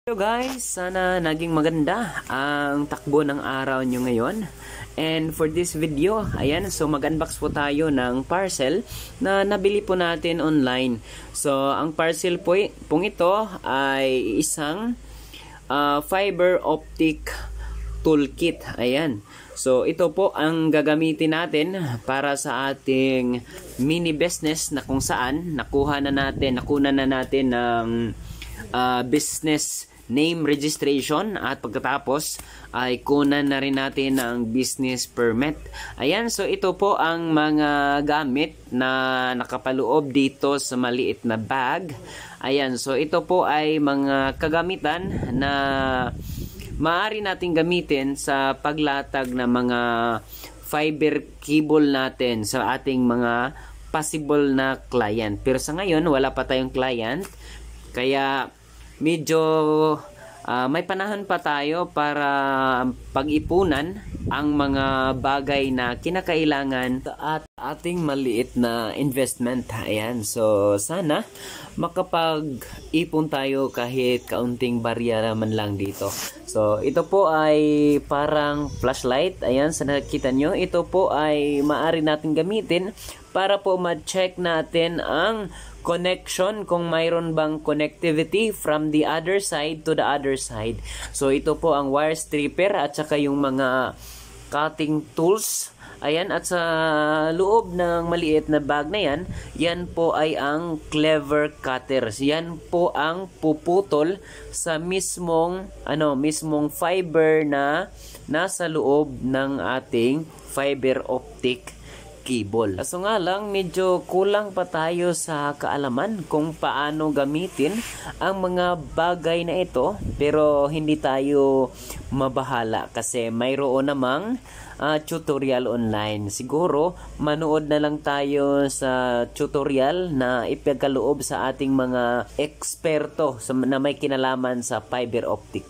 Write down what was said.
Hello guys, sana naging maganda ang takbo ng araw nyo ngayon. And for this video, ayan, so mag-unbox po tayo ng parcel na nabili po natin online. So ang parcel po pong ito ay isang fiber optic toolkit. Ayan. So ito po ang gagamitin natin para sa ating mini business na kung saan nakuna na natin ng business name registration at pagkatapos ay kunan na rin natin ang business permit. Ayan, so ito po ang mga gamit na nakapaloob dito sa maliit na bag. Ayan, so ito po ay mga kagamitan na maaari nating gamitin sa paglatag ng mga fiber cable natin sa ating mga possible na client. Pero sa ngayon, wala pa tayong client. Kaya medyo may panahon pa tayo para pag-ipunan ang mga bagay na kinakailangan at ating maliit na investment. Ayan, so sana makapag-ipon tayo kahit kaunting barya naman lang dito. So ito po ay parang flashlight. Ayan, sa nakikita nyo, ito po ay maaari natin gamitin para po ma-check natin ang connection, kung mayroon bang connectivity from the other side to the other side. So ito po ang wire stripper at saka yung mga cutting tools. Ayan, at sa loob ng maliit na bag na yan, yan po ay ang clever cutters. Yan po ang puputol sa mismong fiber na nasa loob ng ating fiber optic cable. So nga lang, medyo kulang pa tayo sa kaalaman kung paano gamitin ang mga bagay na ito, pero hindi tayo mabahala kasi mayroon namang tutorial online. Siguro manood na lang tayo sa tutorial na ipagkaloob sa ating mga eksperto na may kinalaman sa fiber optic.